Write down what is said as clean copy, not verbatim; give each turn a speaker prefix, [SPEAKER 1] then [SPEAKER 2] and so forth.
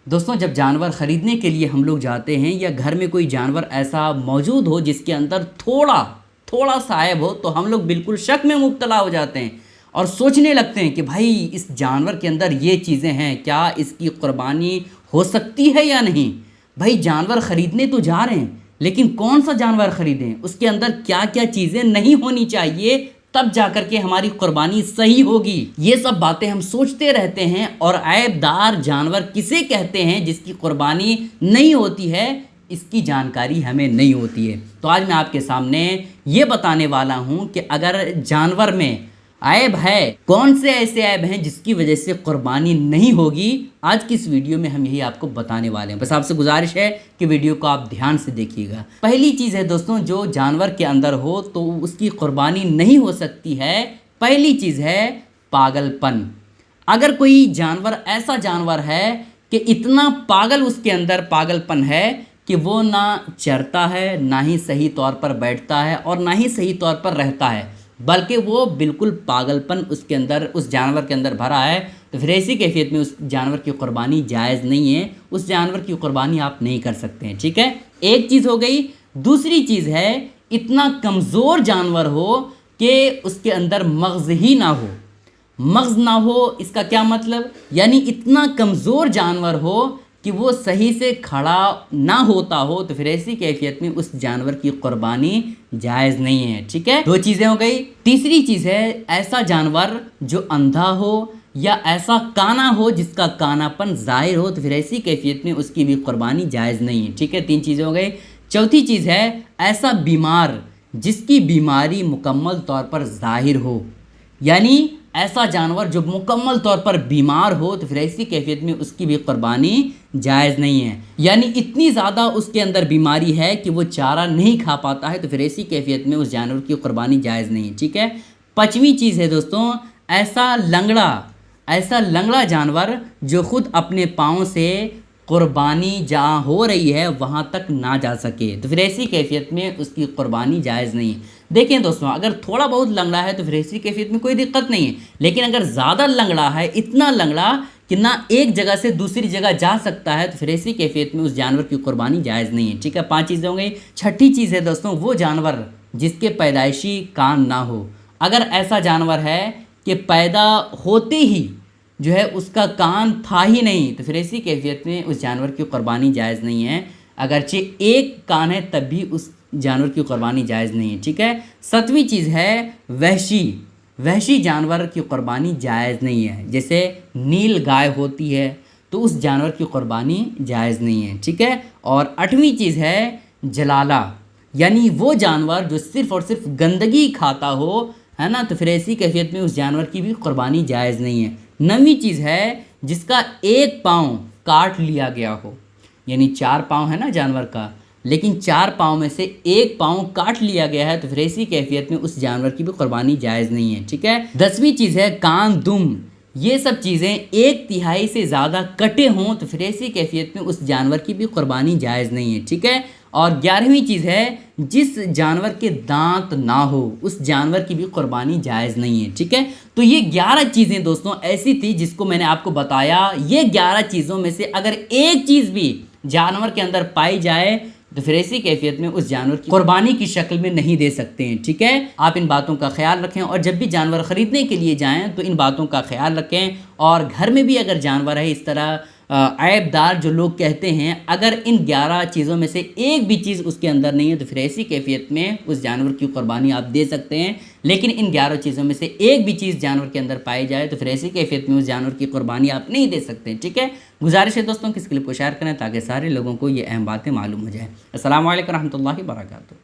[SPEAKER 1] दोस्तों जब जानवर ख़रीदने के लिए हम लोग जाते हैं या घर में कोई जानवर ऐसा मौजूद हो जिसके अंदर थोड़ा थोड़ा सा ऐब हो तो हम लोग बिल्कुल शक में मुब्तला हो जाते हैं और सोचने लगते हैं कि भाई इस जानवर के अंदर ये चीज़ें हैं, क्या इसकी क़ुरबानी हो सकती है या नहीं। भाई जानवर ख़रीदने तो जा रहे हैं लेकिन कौन सा जानवर ख़रीदें, उसके अंदर क्या क्या चीज़ें नहीं होनी चाहिए, तब जाकर के हमारी क़ुरबानी सही होगी। ये सब बातें हम सोचते रहते हैं और ऐबदार जानवर किसे कहते हैं जिसकी क़ुरबानी नहीं होती है, इसकी जानकारी हमें नहीं होती है। तो आज मैं आपके सामने ये बताने वाला हूँ कि अगर जानवर में ऐब है, कौन से ऐसे ऐब हैं जिसकी वजह से क़ुरबानी नहीं होगी, आज की इस वीडियो में हम यही आपको बताने वाले हैं। बस आपसे गुजारिश है कि वीडियो को आप ध्यान से देखिएगा। पहली चीज़ है दोस्तों, जो जानवर के अंदर हो तो उसकी क़ुरबानी नहीं हो सकती है। पहली चीज़ है पागलपन। अगर कोई जानवर ऐसा जानवर है कि इतना पागल, उसके अंदर पागलपन है कि वो ना चरता है, ना ही सही तौर पर बैठता है और ना ही सही तौर पर रहता है, बल्कि वो बिल्कुल पागलपन उसके अंदर, उस जानवर के अंदर भरा है, तो फिर ऐसी कैफियत में उस जानवर की क़ुरबानी जायज़ नहीं है। उस जानवर की क़ुरबानी आप नहीं कर सकते हैं। ठीक है, एक चीज़ हो गई। दूसरी चीज़ है इतना कमज़ोर जानवर हो कि उसके अंदर मग़ज़ ही ना हो। मग़ज़ ना हो इसका क्या मतलब, यानी इतना कमज़ोर जानवर हो कि वो सही से खड़ा ना होता हो, तो फिर ऐसी कैफियत में उस जानवर की क़ुरबानी जायज़ नहीं है। ठीक है, दो चीज़ें हो गई। तीसरी चीज़ है ऐसा जानवर जो अंधा हो या ऐसा काना हो जिसका कानापन ज़ाहिर हो, तो फिर ऐसी कैफियत में उसकी भी क़ुरबानी जायज़ नहीं है। ठीक है, तीन चीज़ें हो गई। चौथी चीज़ है ऐसा बीमार जिसकी बीमारी मुकम्मल तौर पर ज़ाहिर हो, यानी ऐसा जानवर जो मुकम्मल तौर पर बीमार हो, तो फिर ऐसी कैफियत में उसकी भी क़ुरबानी जायज़ नहीं है। यानी इतनी ज़्यादा उसके अंदर बीमारी है कि वो चारा नहीं खा पाता है, तो फिर ऐसी कैफियत में उस जानवर की क़ुरबानी जायज़ नहीं है। ठीक है, पाँचवीं चीज़ है दोस्तों ऐसा लंगड़ा जानवर जो ख़ुद अपने पाँव से क़ुरबानी जहाँ हो रही है वहाँ तक ना जा सके, तो फिर ऐसी कैफियत में उसकी क़ुरबानी जायज़ नहीं है। देखें दोस्तों, अगर थोड़ा बहुत लंगड़ा है तो फिर ऐसी कैफियत में कोई दिक्कत नहीं है, लेकिन अगर ज़्यादा लंगड़ा है, इतना लंगड़ा कि ना एक जगह से दूसरी जगह जा सकता है, तो फिर ऐसी कैफियत में उस जानवर की क़ुरबानी जायज़ नहीं है। ठीक है, 5 चीज़ें हो गई। छठी चीज़ है दोस्तों वो जानवर जिसके पैदाइशी कान ना हो। अगर ऐसा जानवर है कि पैदा होते ही जो है उसका कान था ही नहीं, तो फिर ऐसी कैफियत में उस जानवर की क़ुरबानी जायज़ नहीं है। अगरचे एक कान है तब भी उस जानवर की क़ुरबानी जायज़ नहीं है। ठीक है, 7वीं चीज़ है वहशी जानवर की क़ुरबानी जायज़ नहीं है। जैसे नील गाय होती है तो उस जानवर की क़ुरबानी जायज़ नहीं है। ठीक है, और 8वीं चीज़ है जलाला, यानी वो जानवर जो सिर्फ़ और सिर्फ गंदगी खाता हो, है ना, तो फिर ऐसी कैफियत में उस जानवर की भी क़ुरबानी जायज़ नहीं है। 9वीं चीज़ है जिसका एक पाँव काट लिया गया हो, यानी 4 पाँव है ना जानवर का, लेकिन 4 पाँव में से एक पाँव काट लिया गया है, तो फिर ऐसी कैफियत में उस जानवर की भी क़ुरबानी जायज़ नहीं है। ठीक है, 10वीं चीज़ है कान दुम, ये सब चीज़ें 1/3 से ज़्यादा कटे हों, तो फिर ऐसी कैफियत में उस जानवर की भी क़ुरबानी जायज़ नहीं है। ठीक है, और 11वीं चीज़ है जिस जानवर के दांत ना हो, उस जानवर की भी क़ुरबानी जायज़ नहीं है। ठीक है, तो ये 11 चीज़ें दोस्तों ऐसी थी जिसको मैंने आपको बताया। ये 11 चीज़ों में से अगर एक चीज़ भी जानवर के अंदर पाई जाए तो फिर ऐसी कैफियत में उस जानवर की क़ुरबानी की शक्ल में नहीं दे सकते हैं। ठीक है, आप इन बातों का ख्याल रखें और जब भी जानवर ख़रीदने के लिए जाएं तो इन बातों का ख्याल रखें। और घर में भी अगर जानवर है इस तरह ऐबदार जो लोग कहते हैं, अगर इन 11 चीज़ों में से एक भी चीज़ उसके अंदर नहीं है, तो फिर ऐसी कैफियत में उस जानवर की क़ुरबानी आप दे सकते हैं। लेकिन इन 11 चीज़ों में से एक भी चीज़ जानवर के अंदर पाई जाए तो फिर ऐसी कैफियत में उस जानवर की क़ुरबानी आप नहीं दे सकते। ठीक है, गुजारिश है दोस्तों कि इस क्लिप को शेयर करें ताकि सारे लोगों को ये अहम बातें मालूम हो जाए। अस्सलाम वालेकुम रहमतुल्लाहि व बरकातहू।